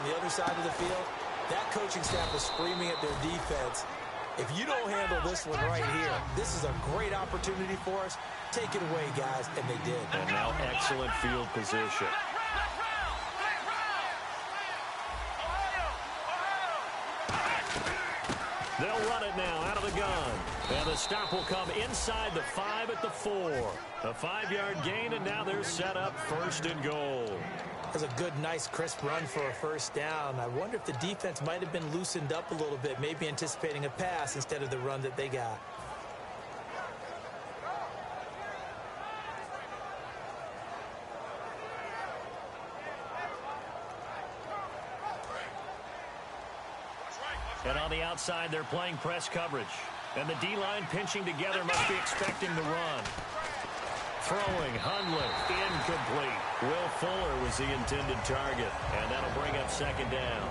on the other side of the field, that coaching staff was screaming at their defense. If you don't handle this one right here, this is a great opportunity for us. Take it away, guys, and they did. And now excellent field position. They'll run it now out of the gun. And the stop will come inside the 5 at the 4. A 5-yard gain, and now they're set up 1st and goal. That's a good, nice, crisp run for a first down. I wonder if the defense might have been loosened up a little bit, maybe anticipating a pass instead of the run that they got. And on the outside, they're playing press coverage. And the D-line pinching together must be expecting the run. Throwing, Hundley, incomplete. Will Fuller was the intended target. And that'll bring up 2nd down.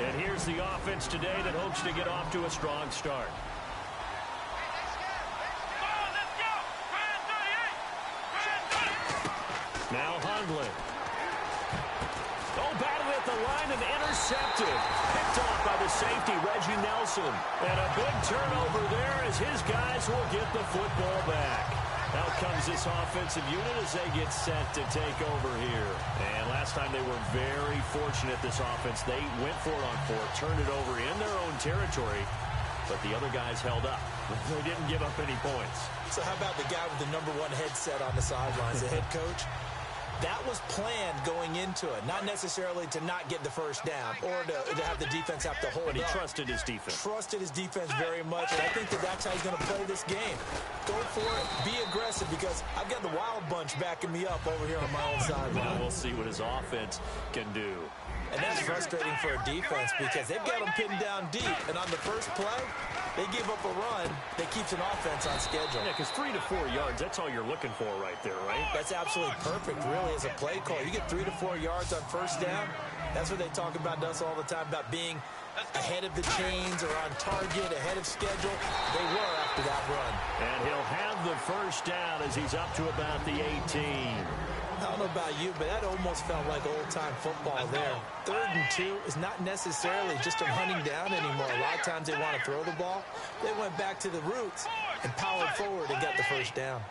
And here's the offense today that hopes to get off to a strong start. Now Hundley. Oh, battled at the line and intercepted. Picked off by the safety, Reggie Nelson. And a big turnover there as his guys will get the football back. Out comes this offensive unit as they get set to take over here. And last time they were very fortunate, this offense. They went for it on 4, turned it over in their own territory, but the other guys held up. They didn't give up any points. So how about the guy with the #1 headset on the sidelines, the head coach? That was planned going into it, not necessarily to not get the first down or to have the defense have to hold up. But he trusted his defense. Trusted his defense very much, and I think that's how he's going to play this game. Go for it, be aggressive, because I've got the wild bunch backing me up over here on my own sideline. Now we'll see what his offense can do. And that's frustrating for a defense because they've got them pinned down deep, and on the first play, they give up a run that keeps an offense on schedule. Yeah, because 3 to 4 yards, that's all you're looking for right there, right? That's absolutely perfect, really, as a play call. You get 3 to 4 yards on first down. That's what they talk about to us all the time, about being ahead of the chains or on target, ahead of schedule. They were after that run. And he'll have the first down as he's up to about the 18. I don't know about you, but that almost felt like old-time football there. 3rd and 2 is not necessarily just a running down anymore. A lot of times they want to throw the ball. They went back to the roots and powered forward and got the first down.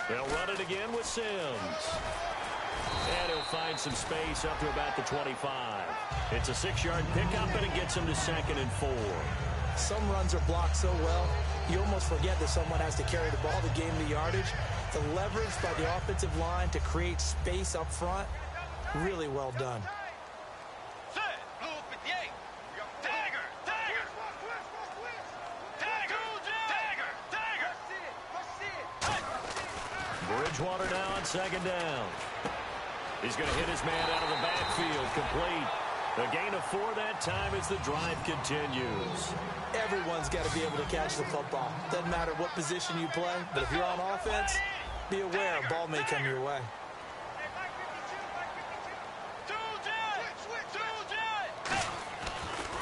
They'll run it again with Sims. And he'll find some space up to about the 25. It's a 6-yard pickup, and it gets him to 2nd and 4. Some runs are blocked so well, you almost forget that someone has to carry the ball to gain the yardage. The leverage by the offensive line to create space up front, really well done. Bridgewater now on 2nd down. He's going to hit his man out of the backfield, complete. A gain of 4 that time as the drive continues. Everyone's got to be able to catch the football. Doesn't matter what position you play, but if you're on offense, be aware a ball may come your way.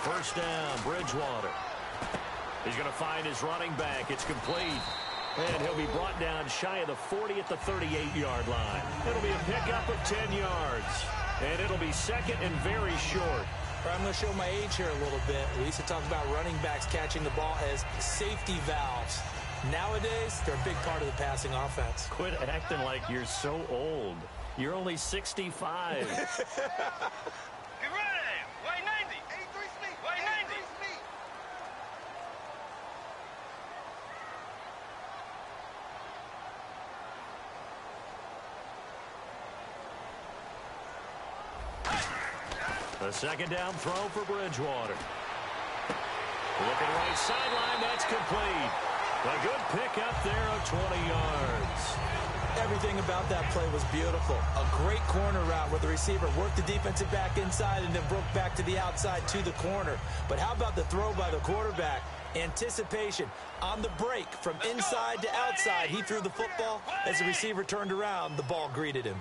First down, Bridgewater. He's going to find his running back. It's complete. And he'll be brought down shy of the 40 at the 38-yard line. It'll be a pickup of 10 yards. And it'll be 2nd and very short. I'm going to show my age here a little bit. We used to talk about running backs catching the ball as safety valves. Nowadays, they're a big part of the passing offense. Quit acting like you're so old. You're only 65. A 2nd down throw for Bridgewater. Looking right sideline, that's complete. A good pickup there of 20 yards. Everything about that play was beautiful. A great corner route where the receiver worked the defensive back inside and then broke back to the outside to the corner. But how about the throw by the quarterback? Anticipation on the break from inside to outside. He threw the football. As the receiver turned around, the ball greeted him.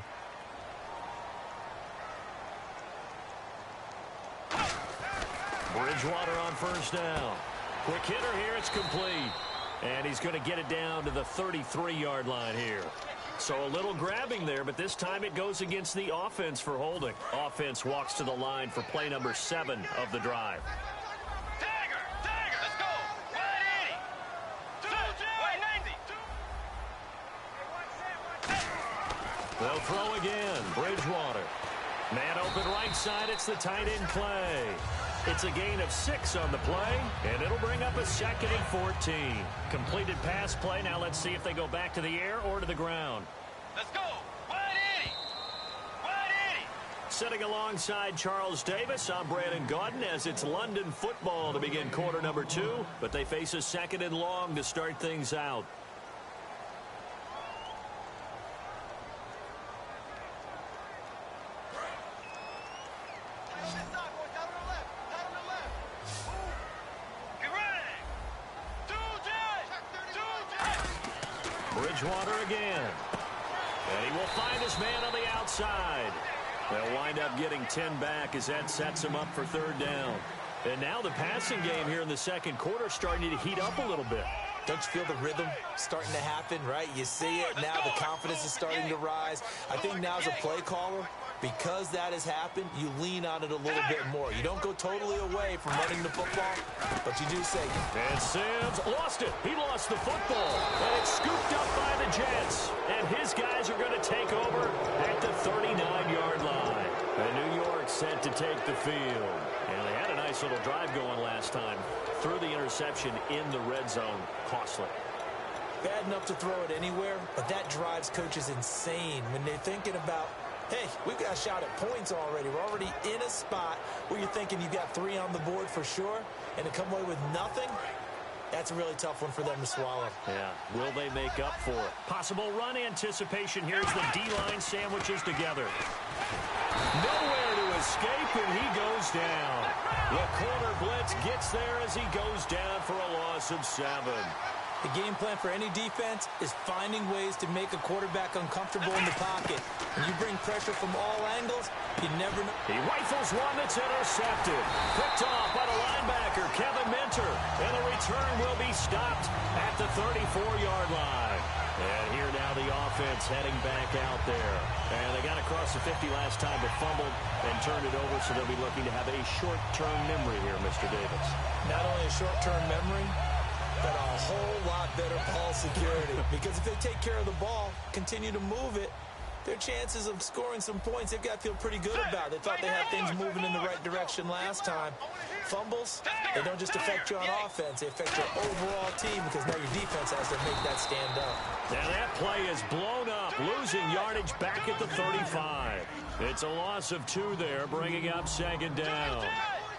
Bridgewater on first down. Quick hitter here, it's complete. And he's going to get it down to the 33-yard line here. So a little grabbing there, but this time it goes against the offense for holding. Offense walks to the line for play number 7 of the drive. Let's go. 180. They'll throw again. Bridgewater. Man open right side. It's the tight end play. It's a gain of 6 on the play, and it'll bring up a 2nd and 14. Completed pass play. Now let's see if they go back to the air or to the ground. Let's go. 180. Sitting alongside Charles Davis, I'm Brandon Gaudin as it's London football to begin quarter number 2, but they face a 2nd and long to start things out. Bridgewater again. And he will find his man on the outside. They'll wind up getting 10 back as that sets him up for 3rd down. And now the passing game here in the 2nd quarter starting to heat up a little bit. Don't you feel the rhythm starting to happen, right? You see it now. The confidence is starting to rise. I think now as a play caller, because that has happened, you lean on it a little bit more. You don't go totally away from running the football, but you do say. And Sims lost it. He lost the football. And it's scooped up by the Jets. And his guys are going to take over at the 39-yard line. And New York set to take the field. And they had a nice little drive going last time. Threw the interception in the red zone. Costly. Bad enough to throw it anywhere, but that drives coaches insane when they're thinking about, hey, we've got a shot at points already. We're already in a spot where you're thinking you've got 3 on the board for sure, and to come away with nothing, that's a really tough one for them to swallow. Yeah, will they make up for it? Possible run anticipation. Here's the D-line sandwiches together. Nowhere to escape, and he goes down. The corner blitz gets there as he goes down for a loss of 7. The game plan for any defense is finding ways to make a quarterback uncomfortable in the pocket. When you bring pressure from all angles, you never know. He rifles one that's intercepted. Picked off by the linebacker, Kevin Minter. And the return will be stopped at the 34-yard line. And here now the offense heading back out there. And they got across the 50 last time, but fumbled and turned it over, so they'll be looking to have a short-term memory here, Mr. Davis. Not only a short-term memory, but a whole lot better ball security. Because if they take care of the ball, continue to move it, their chances of scoring some points, they've got to feel pretty good about. They thought they had things moving in the right direction last time. Fumbles, they don't just affect you on offense, they affect your overall team because now your defense has to make that stand up. Now that play is blown up, losing yardage back at the 35. It's a loss of 2 there, bringing up 2nd down.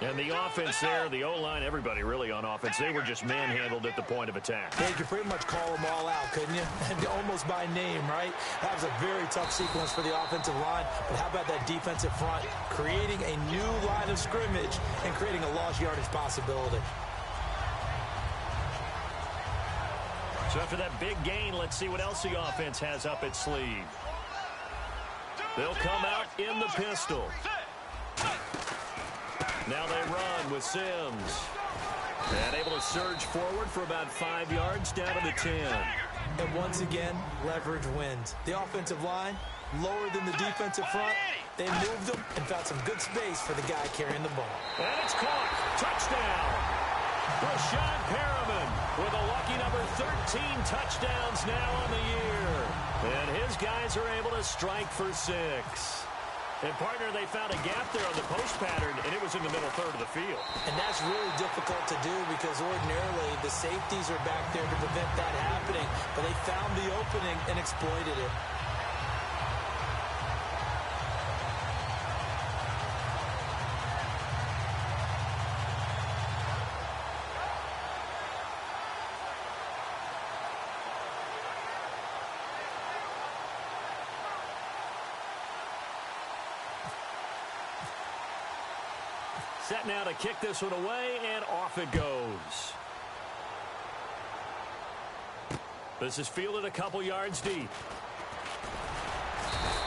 And the offense there, the O-line, everybody really on offense, they were just manhandled at the point of attack. Yeah, you could pretty much call them all out, couldn't you? And almost by name, right? That was a very tough sequence for the offensive line. But how about that defensive front? Creating a new line of scrimmage and creating a lost yardage possibility. So after that big gain, let's see what else the offense has up its sleeve. They'll come out in the pistol. Now they run with Sims. And able to surge forward for about 5 yards down to the 10. And once again, leverage wins. The offensive line, lower than the defensive front. They moved them and found some good space for the guy carrying the ball. And it's caught. Touchdown. Rashawn Perriman with a lucky number 13 touchdowns now on the year. And his guys are able to strike for 6. And, partner, they found a gap there on the post pattern, and it was in the middle third of the field. And that's really difficult to do because ordinarily the safeties are back there to prevent that happening. But they found the opening and exploited it. Set now to kick this one away, and off it goes. This is fielded a couple yards deep.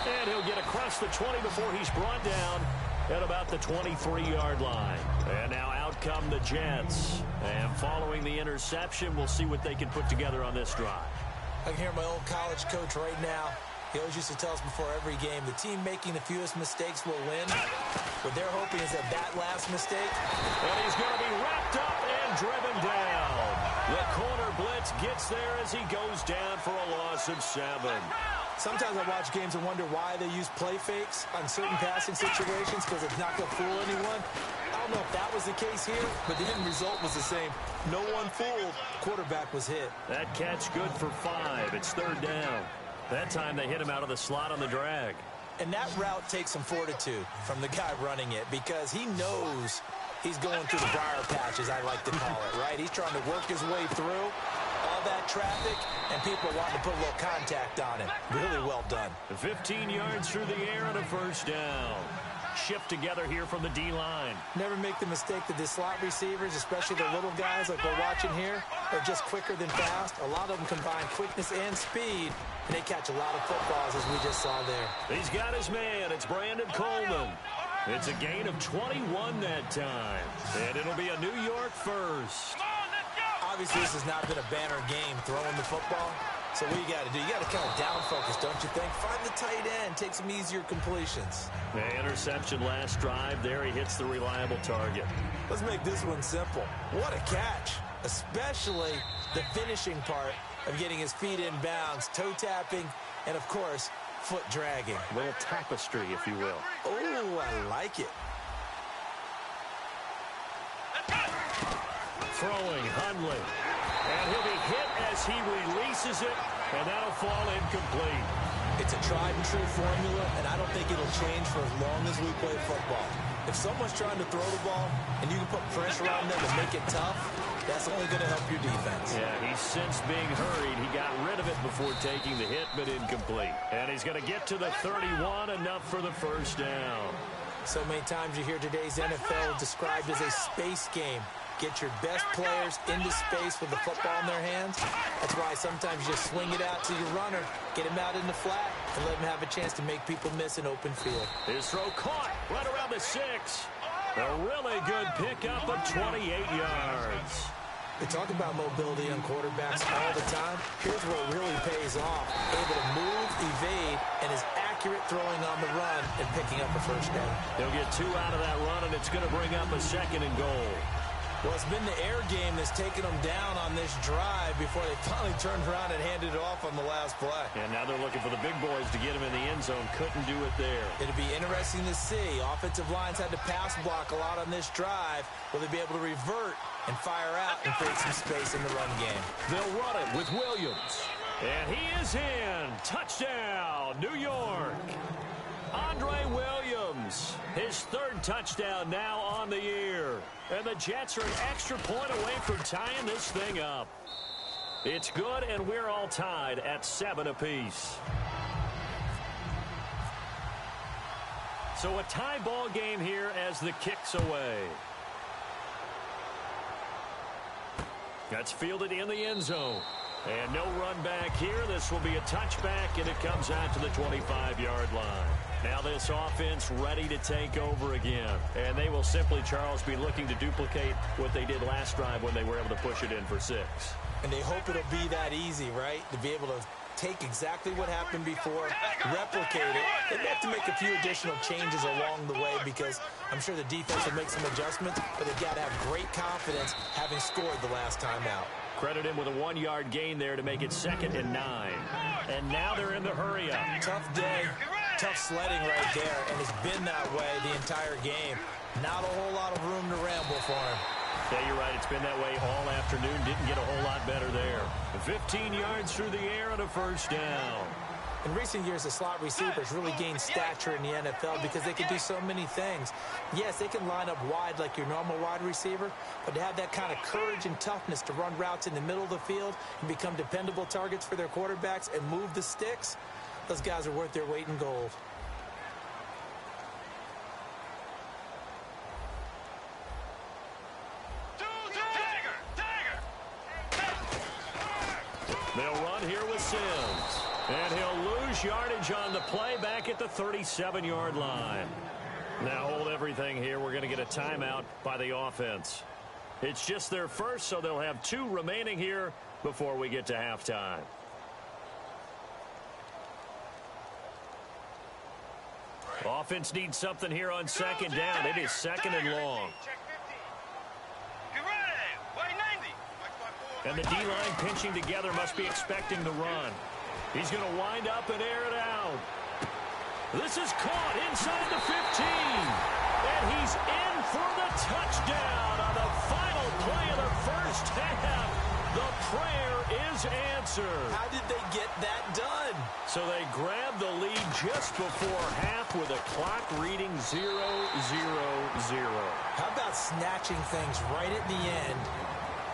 And he'll get across the 20 before he's brought down at about the 23-yard line. And now out come the Jets. And following the interception, we'll see what they can put together on this drive. I can hear my old college coach right now. He always used to tell us before every game, the team making the fewest mistakes will win. What they're hoping is that last mistake. And he's going to be wrapped up and driven down. The corner blitz gets there as he goes down for a loss of 7. Sometimes I watch games and wonder why they use play fakes on certain passing situations because it's not going to fool anyone. I don't know if that was the case here, but the end result was the same. No one fooled. Quarterback was hit. That catch good for 5. It's 3rd down. That time they hit him out of the slot on the drag. And that route takes some fortitude from the guy running it because he knows he's going through the briar patches, I like to call it, right? He's trying to work his way through all that traffic, and people are wanting to put a little contact on him. Really well done. 15 yards through the air and a 1st down. Shift together here from the D-line. Never make the mistake that the slot receivers, especially the little guys like we're watching here, are just quicker than fast. A lot of them combine quickness and speed, and they catch a lot of footballs, as we just saw there. He's got his man. It's Brandon Coleman. It's a gain of 21 that time, and it'll be a New York first. Obviously, this has not been a banner game throwing the football. So what you got to do? You got to kind of down focus, don't you think? Find the tight end. Take some easier completions. The interception last drive. There he hits the reliable target. Let's make this one simple. What a catch. Especially the finishing part of getting his feet in bounds, toe tapping, and, of course, foot dragging. A little tapestry, if you will. Oh, I like it. Throwing, Hundley. And he'll be hit as he releases it, and that'll fall incomplete. It's a tried-and-true formula, and I don't think it'll change for as long as we play football. If someone's trying to throw the ball, and you can put pressure on them and make it tough, that's only going to help your defense. Yeah, he's since being hurried. He got rid of it before taking the hit, but incomplete. And he's going to get to the 31, enough for the 1st down. So many times you hear today's NFL described as a space game. Get your best players into space with the football in their hands. That's why sometimes you just swing it out to your runner, get him out in the flat, and let him have a chance to make people miss an open field. His throw caught right around the 6. A really good pickup of 28 yards. They talk about mobility on quarterbacks all the time. Here's where it really pays off. Able to move, evade, and is accurate throwing on the run and picking up a 1st down. They'll get 2 out of that run, and it's going to bring up a 2nd and goal. Well, it's been the air game that's taken them down on this drive before they finally turned around and handed it off on the last play. And now they're looking for the big boys to get him in the end zone. Couldn't do it there. It'll be interesting to see. Offensive lines had to pass block a lot on this drive. Will they be able to revert and fire out and create some space in the run game? They'll run it with Williams. And he is in. Touchdown, New York. Andre Williams, his 3rd touchdown now on the year. And the Jets are an extra point away from tying this thing up. It's good, and we're all tied at 7 apiece. So a tie ball game here as the kick's away. That's fielded in the end zone. And no run back here. This will be a touchback, and it comes out to the 25-yard line. Now this offense ready to take over again. And they will simply, Charles, be looking to duplicate what they did last drive when they were able to push it in for 6. And they hope it'll be that easy, right? To be able to take exactly what happened before, replicate it. They have to make a few additional changes along the way because I'm sure the defense will make some adjustments, but they've got to have great confidence having scored the last time out. Credit him with a 1-yard gain there to make it 2nd and 9. And now they're in the hurry-up. Tough day, tough sledding right there, and it's been that way the entire game. Not a whole lot of room to ramble for him. Yeah, you're right. It's been that way all afternoon. Didn't get a whole lot better there. 15 yards through the air and a 1st down. In recent years, the slot receivers really gained stature in the NFL because they can do so many things. Yes, they can line up wide like your normal wide receiver, but to have that kind of courage and toughness to run routes in the middle of the field and become dependable targets for their quarterbacks and move the sticks, those guys are worth their weight in gold. They'll run here with Sims. And he'll lose yardage on the play back at the 37-yard line. Now hold everything here. We're going to get a timeout by the offense. It's just their first, so they'll have 2 remaining here before we get to halftime. Offense needs something here on second down. It is second and long. And the D-line pinching together must be expecting the run. He's going to wind up and air it out. This is caught inside the 15. And he's in for the touchdown on the final play of the first half. The prayer is answered. How did they get that done? So they grabbed the lead just before half with a clock reading 0-0-0. How about snatching things right at the end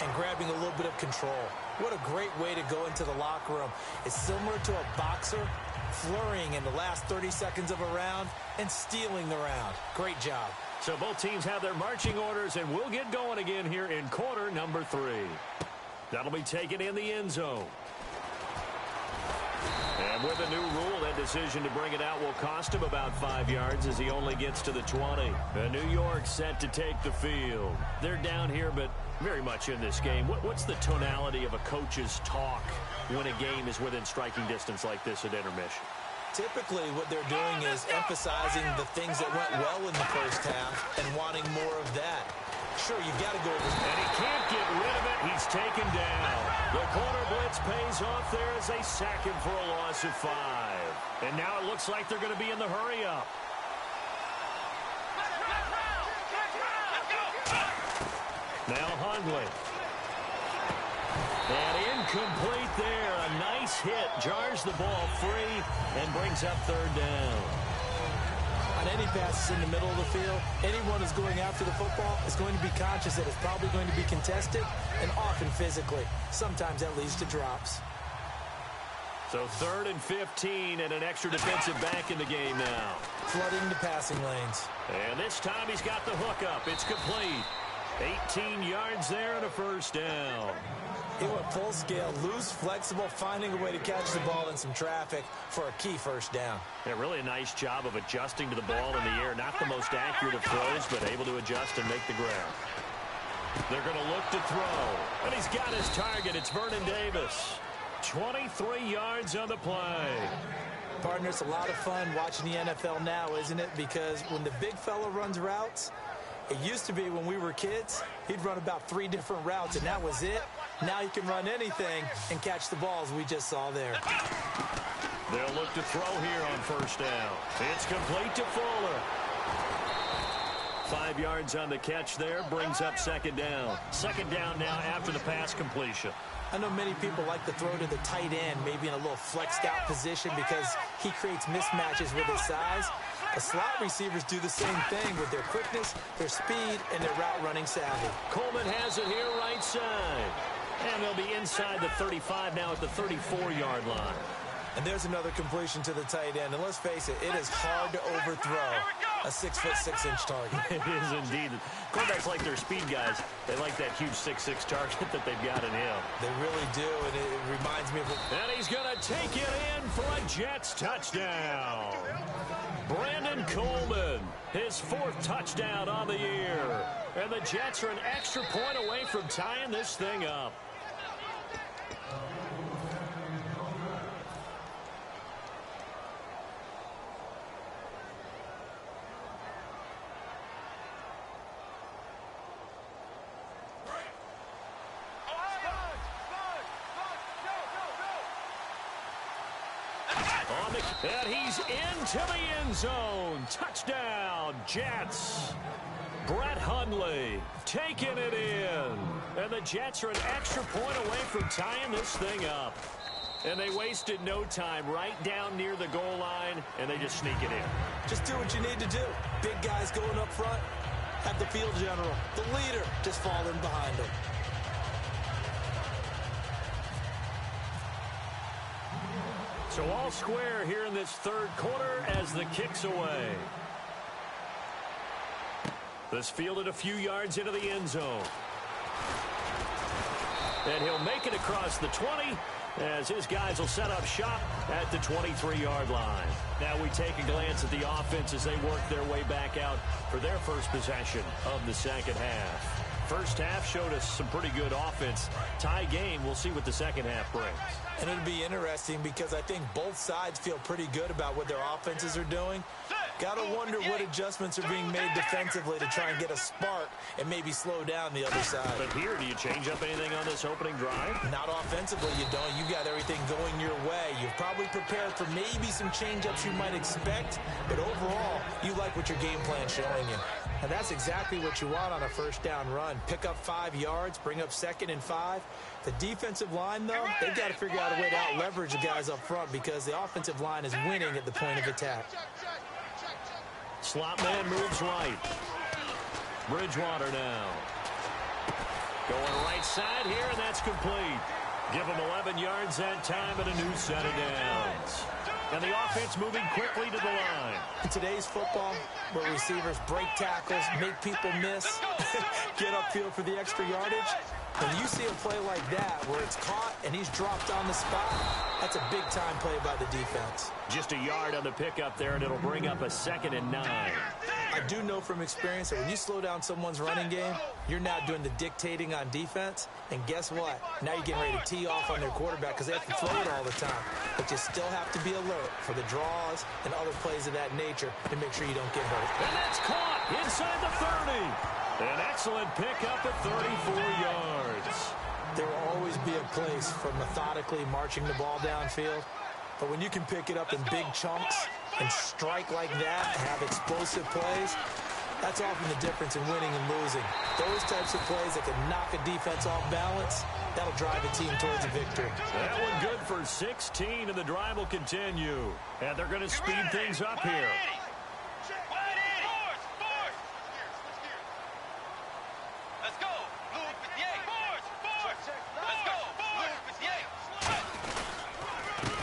and grabbing a little bit of control? What a great way to go into the locker room. It's similar to a boxer flurrying in the last 30 seconds of a round and stealing the round. Great job. So both teams have their marching orders, and we'll get going again here in quarter number 3. That'll be taken in the end zone. And with a new rule, that decision to bring it out will cost him about 5 yards as he only gets to the 20. New York set to take the field. They're down here, but very much in this game. What's the tonality of a coach's talk when a game is within striking distance like this at intermission? Typically, what they're doing is emphasizing the things that went well in the first half and wanting more of that. Sure, you've got to go over. And he can't get rid of it. He's taken down. The corner blitz pays off there as they sack him for a loss of 5. And now it looks like they're going to be in the hurry-up. Now Hundley. And incomplete there. A nice hit. Jars the ball free and brings up third down. On any passes in the middle of the field, anyone who's going after the football is going to be conscious that it's probably going to be contested and often physically. Sometimes that leads to drops. So 3rd and 15 and an extra defensive back in the game now. Flooding the passing lanes. And this time he's got the hook up. It's complete. 18 yards there and a first down. He went full scale, loose, flexible, finding a way to catch the ball in some traffic for a key first down. Yeah, really a nice job of adjusting to the ball in the air. Not the most accurate of throws, but able to adjust and make the grab. They're going to look to throw. And he's got his target. It's Vernon Davis. 23 yards on the play. Partner, it's a lot of fun watching the NFL now, isn't it? Because when the big fella runs routes, it used to be when we were kids, he'd run about 3 different routes, and that was it. Now he can run anything and catch the balls we just saw there. They'll look to throw here on first down. It's complete to Fuller. 5 yards on the catch there, brings up second down. Second down now after the pass completion. I know many people like to throw to the tight end, maybe in a little flexed out position because he creates mismatches with his size. The slot receivers do the same thing with their quickness, their speed, and their route running savvy. Coleman has it here right side. And they'll be inside the 35 now at the 34-yard line. And there's another completion to the tight end. And let's face it, it is hard to overthrow a 6'6" target. It is indeed. Quarterbacks like their speed guys. They like that huge 6'6" target that they've got in him. They really do, and it reminds me of it. And he's going to take it in for a Jets touchdown. Brandon Coleman, his 4th touchdown on the year. And the Jets are an extra point away from tying this thing up. And he's into the end zone. Touchdown, Jets. Brett Hundley taking it in. And the Jets are an extra point away from tying this thing up. And they wasted no time right down near the goal line, and they just sneak it in. Just do what you need to do. Big guys going up front. Have the field general, the leader, just fall in behind them. So all square here in this 3rd quarter as the kick's away. This fielded a few yards into the end zone. And he'll make it across the 20 as his guys will set up shop at the 23-yard line. Now we take a glance at the offense as they work their way back out for their first possession of the second half. First half showed us some pretty good offense. Tie game, we'll see what the second half brings. And it'll be interesting because I think both sides feel pretty good about what their offenses are doing. Gotta wonder what adjustments are being made defensively to try and get a spark and maybe slow down the other side. But here, do you change up anything on this opening drive? Not offensively, you don't. You got everything going your way. You've probably prepared for maybe some change-ups you might expect, but overall, you like what your game plan's showing you. And that's exactly what you want on a first down run. Pick up 5 yards, bring up 2nd and 5. The defensive line, though, they've got to figure out a way to out-leverage the guys up front because the offensive line is winning at the point of attack. Slot man moves right. Bridgewater now. Going right side here, and that's complete. Give him 11 yards that time and a new set of downs. And the offense moving quickly to the line. In today's football, where receivers break tackles, make people miss, get upfield for the extra yardage, when you see a play like that where it's caught and he's dropped on the spot, that's a big-time play by the defense. Just a yard on the pickup there, and it'll bring up a 2nd and 9. I do know from experience that when you slow down someone's running game, you're now doing the dictating on defense. And guess what? Now you're getting ready to tee off on their quarterback because they have to throw it all the time. But you still have to be alert for the draws and other plays of that nature to make sure you don't get hurt. And that's caught inside the 30. An excellent pickup at 34 yards. There will always be a place for methodically marching the ball downfield. But when you can pick it up in big chunks and strike like that, have explosive plays, that's often the difference in winning and losing. Those types of plays that can knock a defense off balance, that'll drive a team towards a victory. That one good for 16, and the drive will continue. And they're going to speed things up here. Let's go. Blue 58. Let's go. Blue 58.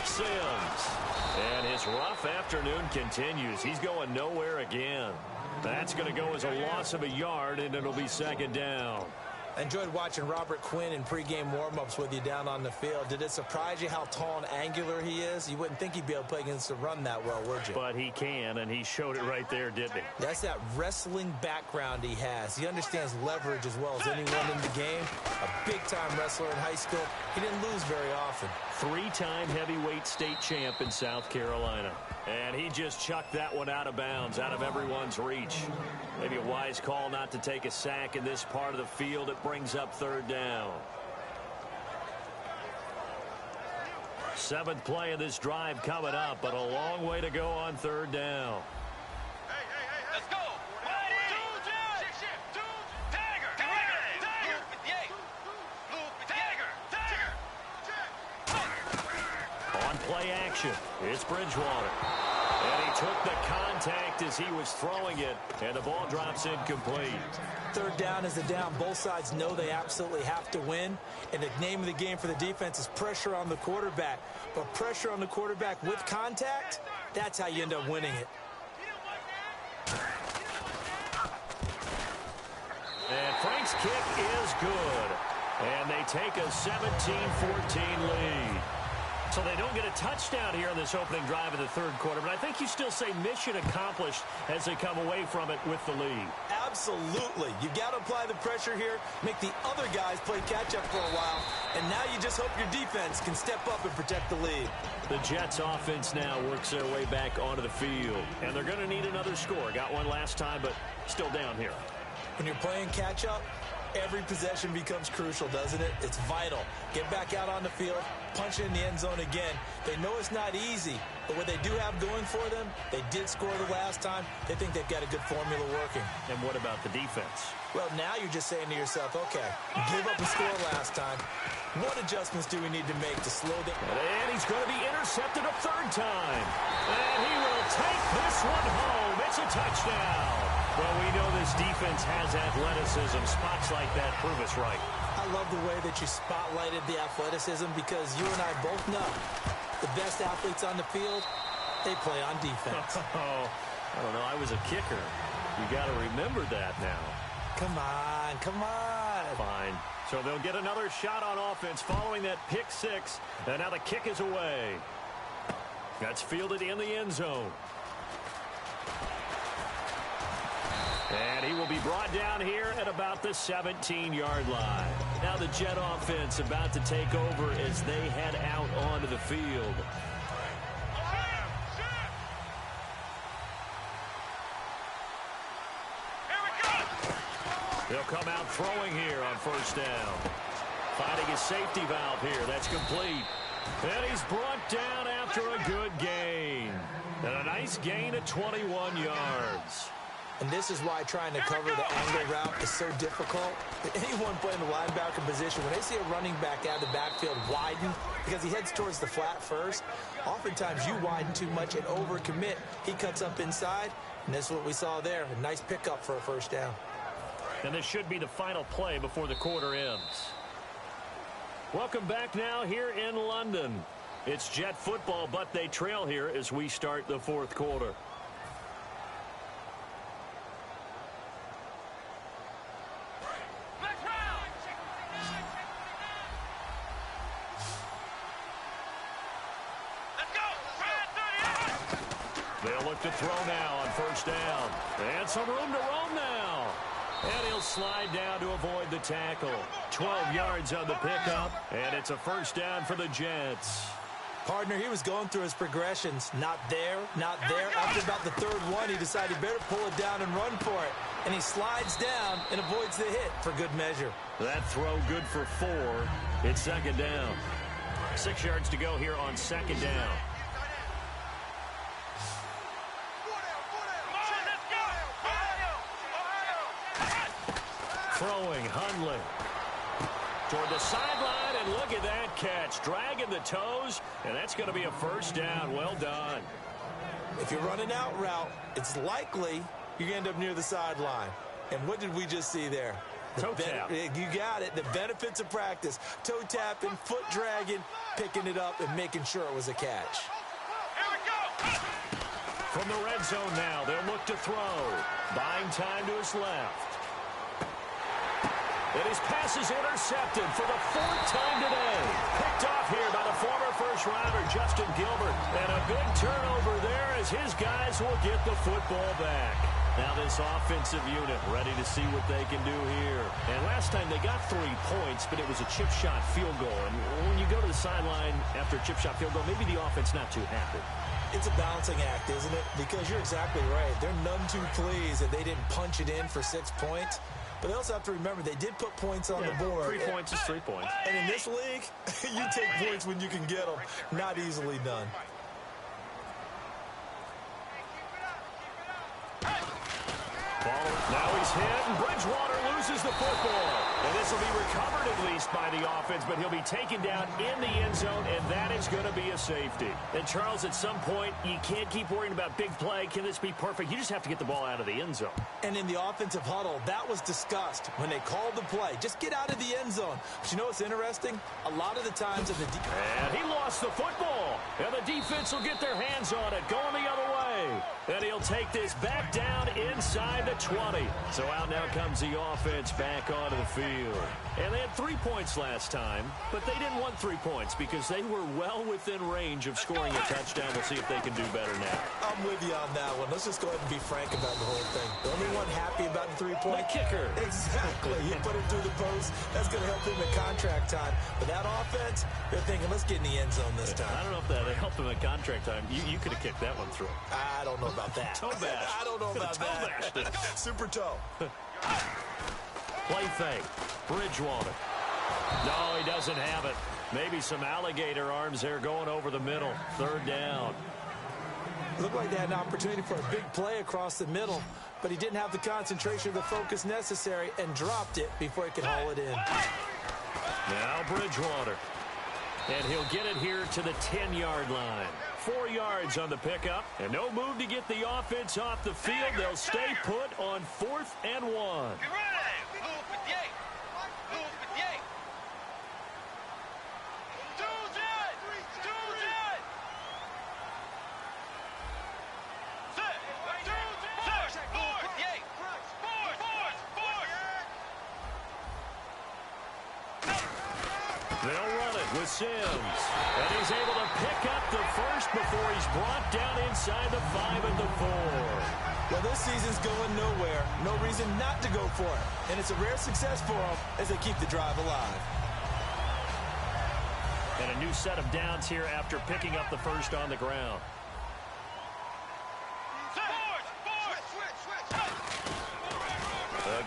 Sims. And his rough afternoon continues. He's going nowhere again. That's going to go as a loss of a yard, and it'll be 2nd down. I enjoyed watching Robert Quinn in pregame warm-ups with you down on the field. Did it surprise you how tall and angular he is? You wouldn't think he'd be able to play against the run that well, would you? But he can, and he showed it right there, didn't he? That's that wrestling background he has. He understands leverage as well as anyone in the game. A big-time wrestler in high school. He didn't lose very often. 3-time heavyweight state champ in South Carolina. And he just chucked that one out of bounds, out of everyone's reach. Maybe a wise call not to take a sack in this part of the field. It brings up 3rd down. 7th play of this drive coming up, but a long way to go on 3rd down. Let's go. On play action, it's Bridgewater. And he took the contact as he was throwing it, and the ball drops incomplete. 3rd down is the down. Both sides know they absolutely have to win. And the name of the game for the defense is pressure on the quarterback. But pressure on the quarterback with contact, that's how you end up winning it. And Frank's kick is good. And they take a 17-14 lead. So they don't get a touchdown here in this opening drive of the 3rd quarter, but I think you still say mission accomplished as they come away from it with the lead. Absolutely. You got to apply the pressure here, make the other guys play catch-up for a while, and now you just hope your defense can step up and protect the lead. The Jets offense now works their way back onto the field, and they're going to need another score. Got one last time, but still down here. When you're playing catch-up, every possession becomes crucial, doesn't it? It's vital. Get back out on the field, punch it in the end zone again. They know it's not easy, but what they do have going for them, they did score the last time. They think they've got a good formula working. And what about the defense? Well, now you're just saying to yourself, okay, give up a score last time. What adjustments do we need to make to slow them? And he's going to be intercepted a 3rd time. And he will take this one home. It's a touchdown. Well, we know this defense has athleticism. Spots like that prove us right. I love the way that you spotlighted the athleticism because you and I both know the best athletes on the field, they play on defense. Oh, I don't know. I was a kicker. You got to remember that now. Come on, come on. Fine. So they'll get another shot on offense following that pick 6. And now the kick is away. That's fielded in the end zone. And he will be brought down here at about the 17-yard line. Now the Jet offense about to take over as they head out onto the field. They'll come out throwing here on first down. Finding his safety valve here. That's complete. And he's brought down after a good gain. And a nice gain of 21 yards. And this is why trying to cover the angle route is so difficult. Anyone playing the linebacker position, when they see a running back out of the backfield widen, because he heads towards the flat first, oftentimes you widen too much and overcommit. He cuts up inside, and this is what we saw there. A nice pickup for a first down. And this should be the final play before the quarter ends. Welcome back now here in London. It's Jet football, but they trail here as we start the fourth quarter. They'll look to throw now on first down. And some room to roam now. And he'll slide down to avoid the tackle. 12 yards on the pickup, and it's a first down for the Jets. Partner, he was going through his progressions. Not there, not there. After about the third one, he decided he better pull it down and run for it. And he slides down and avoids the hit for good measure. That throw good for 4. It's second down. 6 yards to go here on second down. Throwing, Hundley. Toward the sideline, and look at that catch. Dragging the toes, and that's going to be a first down. Well done. If you're running out route, it's likely you end up near the sideline. And what did we just see there? Toe tap. You got it. The benefits of practice. Toe tapping, foot dragging, picking it up, and making sure it was a catch. Here we go. From the red zone now, they'll look to throw. Buying time to his left. And his pass is intercepted for the 4th time today. Picked off here by the former first-rounder Justin Gilbert. And a big turnover there as his guys will get the football back. Now this offensive unit ready to see what they can do here. And last time they got 3 points, but it was a chip shot field goal. And when you go to the sideline after a chip shot field goal, maybe the offense not too happy. It's a balancing act, isn't it? Because you're exactly right. They're none too pleased that they didn't punch it in for 6 points. But they also have to remember they did put points on the board. 3 points is 3 points. And in this league, you take points when you can get them. Not easily done. Now he's hit, and Bridgewater loses the football. And this will be recovered at least by the offense, but he'll be taken down in the end zone, and that is going to be a safety. And, Charles, at some point, you can't keep worrying about big play. Can this be perfect? You just have to get the ball out of the end zone. And in the offensive huddle, that was discussed when they called the play. Just get out of the end zone. But you know what's interesting? A lot of the times in the and he lost the football. And the defense will get their hands on it, going the other way. And he'll take this back down inside the 20. So out now comes the offense back onto the field. And they had 3 points last time, but they didn't want 3 points because they were well within range of scoring a touchdown. We'll see if they can do better now. I'm with you on that one. Let's just go ahead and be frank about the whole thing. The only one happy about the 3-point kicker. Exactly. You put him through the post. That's going to help him in contract time. But that offense, they're thinking, let's get in the end zone this time. I don't know if that helped him in contract time. You could have kicked that one through. I don't know about that. Toe bash. I don't know about that. Super toe. Play fake. Bridgewater. No, he doesn't have it. Maybe some alligator arms there going over the middle. 3rd down. Looked like they had an opportunity for a big play across the middle, but he didn't have the concentration or the focus necessary and dropped it before he could haul it in. Now Bridgewater. And he'll get it here to the 10-yard line. 4 yards on the pickup. And no move to get the offense off the field. They'll stay put on 4th and 1. Get ready. Blue 58. Blue 58. They'll run it with Sims. And he's able to pick up the first before he's brought down inside the 5 and the 4. Well, this season's going nowhere. No reason not to go for it. And it's a rare success for them as they keep the drive alive. And a new set of downs here after picking up the first on the ground.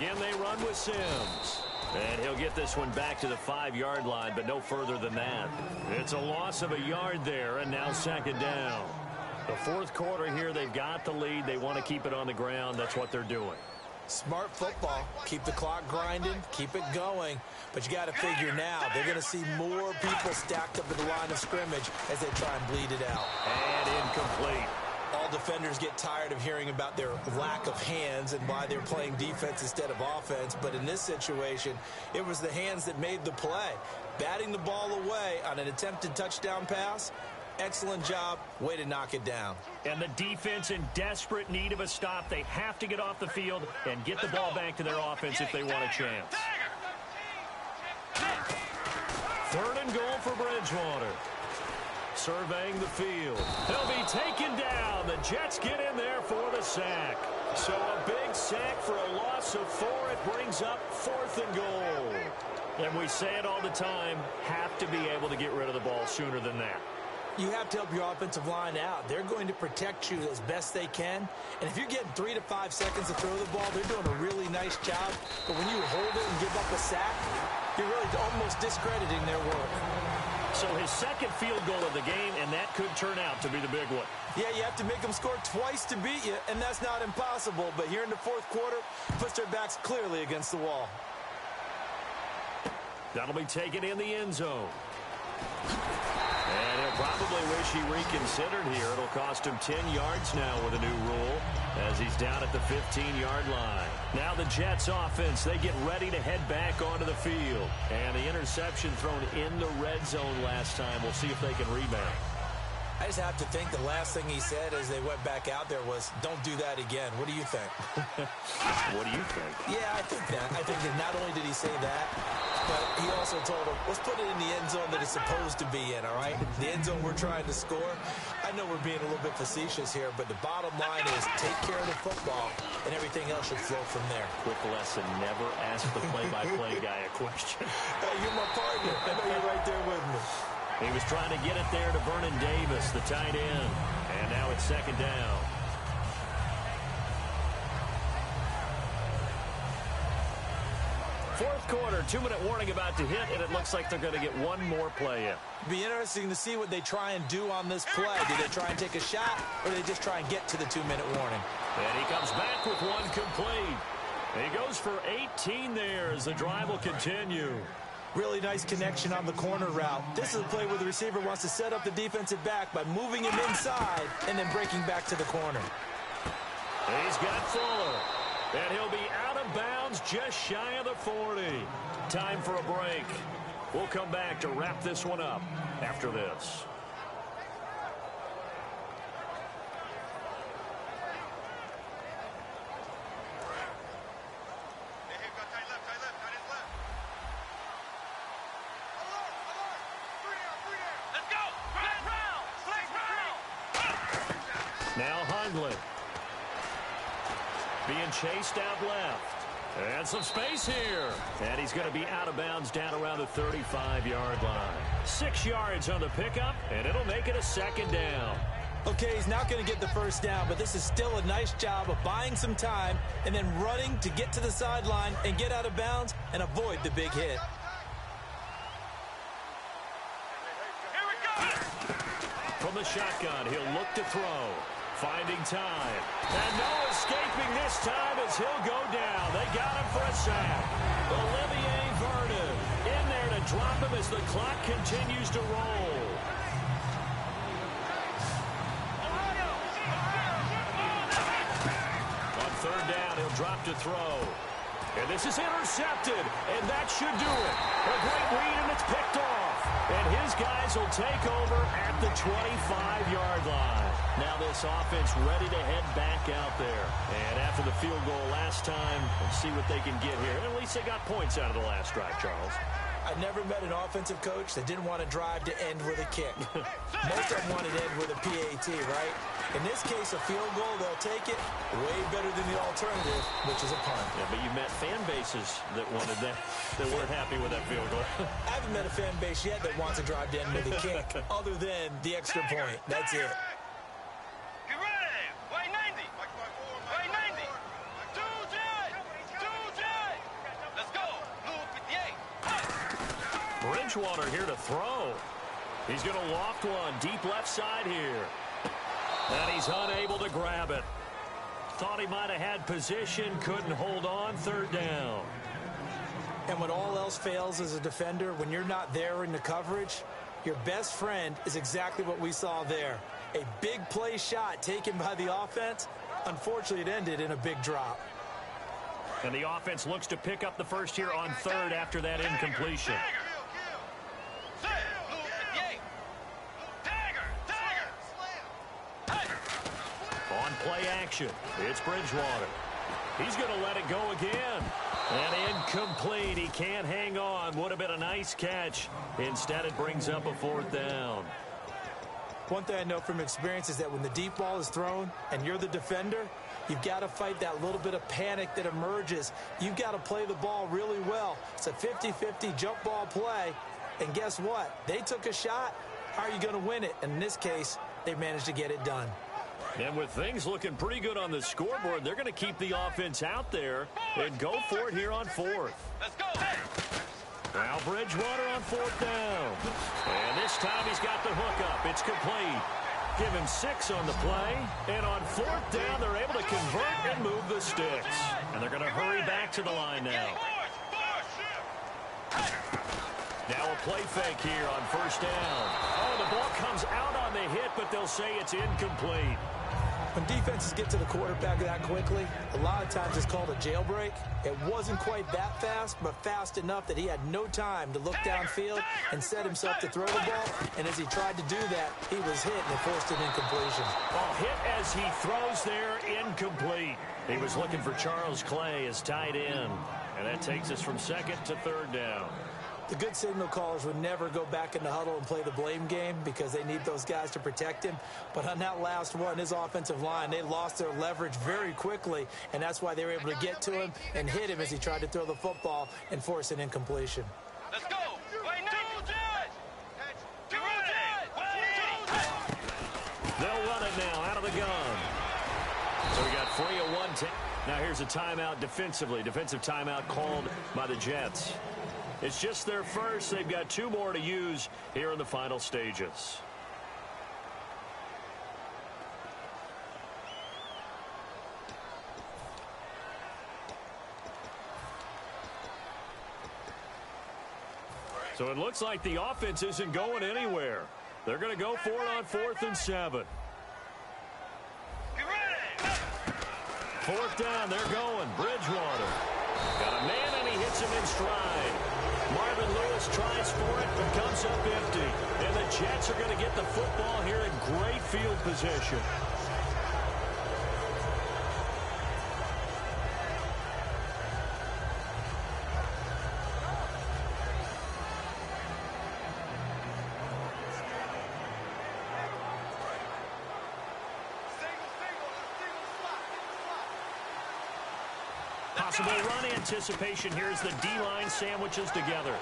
Again, they run with Sims. And he'll get this one back to the 5-yard line, but no further than that. It's a loss of a yard there, and now second down. The fourth quarter here, they've got the lead. They want to keep it on the ground. That's what they're doing. Smart football. Keep the clock grinding. Keep it going. But you got to figure now, they're going to see more people stacked up at the line of scrimmage as they try and bleed it out. And incomplete. All defenders get tired of hearing about their lack of hands and why they're playing defense instead of offense. But in this situation, it was the hands that made the play. Batting the ball away on an attempted touchdown pass. Excellent job. Way to knock it down. And the defense in desperate need of a stop. They have to get off the field and get the ball back to their offense if they want a chance. Third and goal for Bridgewater. Surveying the field. He'll be taken down. The Jets get in there for the sack. So a big sack for a loss of 4. It brings up 4th and goal. And we say it all the time, have to be able to get rid of the ball sooner than that. You have to help your offensive line out. They're going to protect you as best they can. And if you're getting 3 to 5 seconds to throw the ball, they're doing a really nice job. But when you hold it and give up a sack, you're really almost discrediting their work. So his second field goal of the game, and that could turn out to be the big one. Yeah, you have to make them score twice to beat you, and that's not impossible. But here in the fourth quarter, puts their backs clearly against the wall. That'll be taken in the end zone. And he'll probably wish he reconsidered here. It'll cost him 10 yards now with a new rule as he's down at the 15-yard line. Now the Jets offense, they get ready to head back onto the field. And the interception thrown in the red zone last time. We'll see if they can rebound. I just have to think the last thing he said as they went back out there was, don't do that again. What do you think? What do you think? Yeah, I think that. I think that not only did he say that, but he also told him, let's put it in the end zone that it's supposed to be in, all right? The end zone we're trying to score. I know we're being a little bit facetious here, but the bottom line is take care of the football, and everything else should flow from there. Quick lesson, never ask the play-by-play guy a question. Hey, you're my partner. I know you're right there with me. He was trying to get it there to Vernon Davis, the tight end. And now it's second down. Fourth quarter, 2-minute warning about to hit, and it looks like they're going to get one more play in. Be interesting to see what they try and do on this play. Do they try and take a shot, or do they just try and get to the 2-minute warning? And he comes back with one complete. He goes for 18 there as the drive will continue. Really nice connection on the corner route. This is a play where the receiver wants to set up the defensive back by moving him inside and then breaking back to the corner. He's got Fuller. And he'll be out of bounds just shy of the 40. Time for a break. We'll come back to wrap this one up after this. Now Hundley. Being chased out left. And some space here. And he's going to be out of bounds down around the 35-yard line. 6 yards on the pickup, and it'll make it a second down. Okay, he's not going to get the first down, but this is still a nice job of buying some time and then running to get to the sideline and get out of bounds and avoid the big hit. From the shotgun, he'll look to throw. Finding time. And no escaping this time as he'll go down. They got him for a sack. Olivier Vernon in there to drop him as the clock continues to roll. On third down, he'll drop to throw. And this is intercepted, and that should do it. A great read, and it's picked off. And his guys will take over at the 25-yard line. Now this offense ready to head back out there. And after the field goal last time, let's see what they can get here. At least they got points out of the last drive, Charles. I never met an offensive coach that didn't want to drive to end with a kick. Most of them wanted to end with a PAT, right? In this case, a field goal, they'll take it way better than the alternative, which is a punt. Yeah, but you've met fan bases that wanted that weren't happy with that field goal. I haven't met a fan base yet that wants to drive to end with a kick, other than the extra point. That's it. Get ready! Way 90! Way 90! 2 J! 2 J! Bridgewater here to throw. He's going to loft one deep left side here. And he's unable to grab it. Thought he might have had position, couldn't hold on, third down. And when all else fails as a defender, when you're not there in the coverage, your best friend is exactly what we saw there. A big play shot taken by the offense. Unfortunately, it ended in a big drop. And the offense looks to pick up the first here on third after that incompletion. On play action, it's Bridgewater. He's going to let it go again. And incomplete. He can't hang on. Would have been a nice catch. Instead, it brings up a fourth down. One thing I know from experience is that when the deep ball is thrown and you're the defender, you've got to fight that little bit of panic that emerges. You've got to play the ball really well. It's a 50-50 jump ball play. And guess what? They took a shot. How are you going to win it? And in this case, they managed to get it done. And with things looking pretty good on the scoreboard, they're going to keep the offense out there and go for it here on fourth. Let's go. Now Bridgewater on fourth down. And this time he's got the hook up. It's complete. Give him 6 on the play. And on fourth down, they're able to convert and move the sticks. And they're going to hurry back to the line now. Now a play fake here on first down. Oh, the ball comes out on the hit, but they'll say it's incomplete. When defenses get to the quarterback that quickly, a lot of times it's called a jailbreak. It wasn't quite that fast, but fast enough that he had no time to look downfield and set himself to throw the ball. And as he tried to do that, he was hit and it forced an incompletion. Ball hit as he throws there, incomplete. He was looking for Charles Clay as tight end. And that takes us from second to third down. The good signal callers would never go back in the huddle and play the blame game because they need those guys to protect him. But on that last one, his offensive line, they lost their leverage very quickly, and that's why they were able to get to him and hit him as he tried to throw the football and force an incompletion. Let's go. They'll run it now out of the gun. So we got 3 of 1. Now here's a timeout defensively. Defensive timeout called by the Jets. It's just their first. They've got 2 more to use here in the final stages. So it looks like the offense isn't going anywhere. They're going to go for it on 4th and 7. Fourth down, they're going. Bridgewater. Got a man, and he hits him in stride. Marvin Lewis tries for it, but comes up empty. And the Jets are going to get the football here in great field position. Possible run anticipation here as the D-line sandwiches together.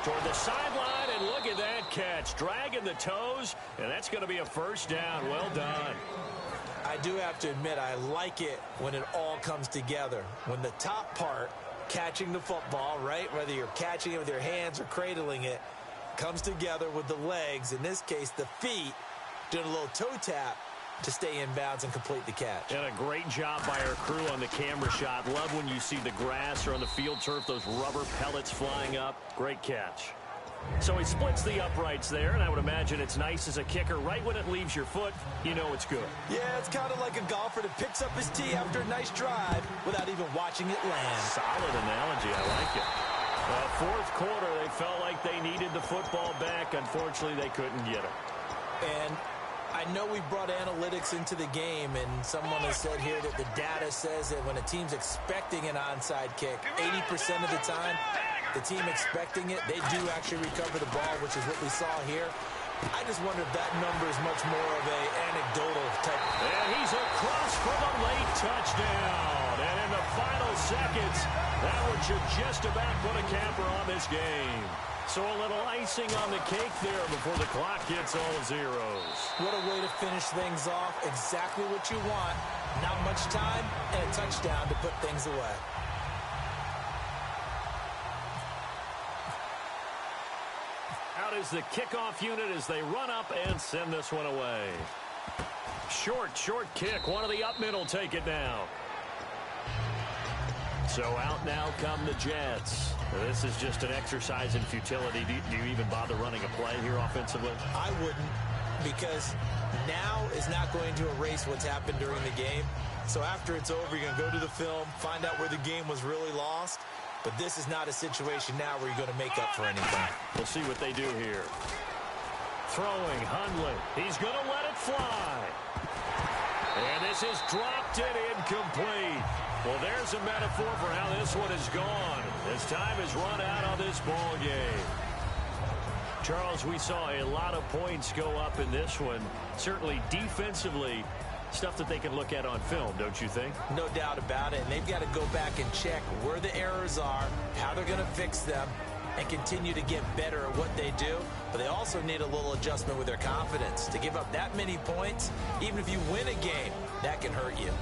Toward the sideline, and look at that catch. Dragging the toes, and that's going to be a first down. Well done. I do have to admit, I like it when it all comes together. When the top part, catching the football, right, whether you're catching it with your hands or cradling it, comes together with the legs, in this case the feet, doing a little toe tap to stay in bounds and complete the catch. And a great job by our crew on the camera shot. Love when you see the grass or on the field turf, those rubber pellets flying up. Great catch. So he splits the uprights there, and I would imagine it's nice as a kicker. Right when it leaves your foot, you know it's good. Yeah, it's kind of like a golfer that picks up his tee after a nice drive without even watching it land. Solid analogy. I like it. Fourth quarter, they felt like they needed the football back. Unfortunately, they couldn't get it. And I know we brought analytics into the game, and someone has said here that the data says that when a team's expecting an onside kick, 80% of the time, the team expecting it, they do actually recover the ball, which is what we saw here. I just wonder if that number is much more of a anecdotal type. And he's across for the late touchdown. And in the final seconds, that one should just about put a capper on this game. So a little icing on the cake there before the clock hits all zeros. What a way to finish things off. Exactly what you want. Not much time and a touchdown to put things away. out is the kickoff unit as they run up and send this one away. Short kick. One of the up mid will take it down. So out now come the Jets. This is just an exercise in futility. Do you even bother running a play here offensively? I wouldn't, because now is not going to erase what's happened during the game. So after it's over, you're going to go to the film, find out where the game was really lost. But this is not a situation now where you're going to make up for anything. We'll see what they do here. Throwing, Hundley. He's going to let it fly. And this is dropped it incomplete. Well, there's a metaphor for how this one is gone. As time has run out on this ball game. Charles, we saw a lot of points go up in this one. Certainly defensively, stuff that they can look at on film, don't you think? No doubt about it. And they've got to go back and check where the errors are, how they're going to fix them, and continue to get better at what they do. But they also need a little adjustment with their confidence. To give up that many points, even if you win a game, that can hurt you.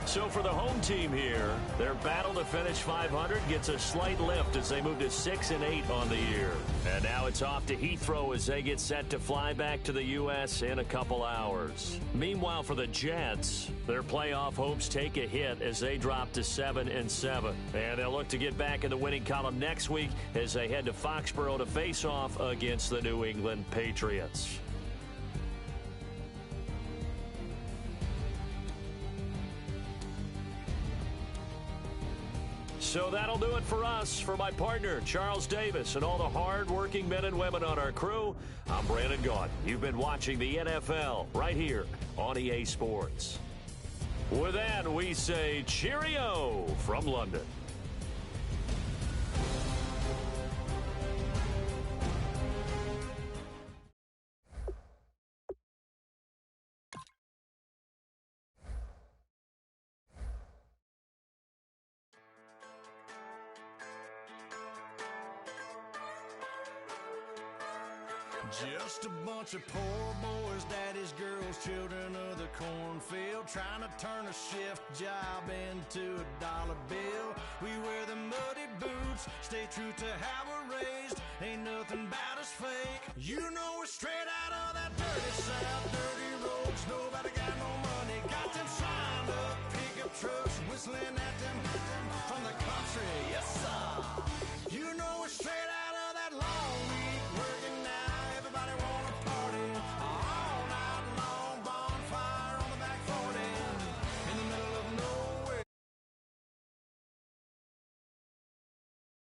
So for the home team here, their battle to finish 500 gets a slight lift as they move to 6-8 on the year. And now it's off to Heathrow as they get set to fly back to the U.S. in a couple hours. Meanwhile, for the Jets, their playoff hopes take a hit as they drop to 7-7. And they'll look to get back in the winning column next week as they head to Foxborough to face off against the New England Patriots. So that'll do it for us. For my partner, Charles Davis, and all the hard-working men and women on our crew, I'm Brandon Gaudin. You've been watching the NFL right here on EA Sports. With that, we say cheerio from London. Just a bunch of poor boys, daddies, girls, children of the cornfield, trying to turn a shift job into a dollar bill. We wear the muddy boots, stay true to how we're raised. Ain't nothing about us fake. You know we're straight out of that dirty South.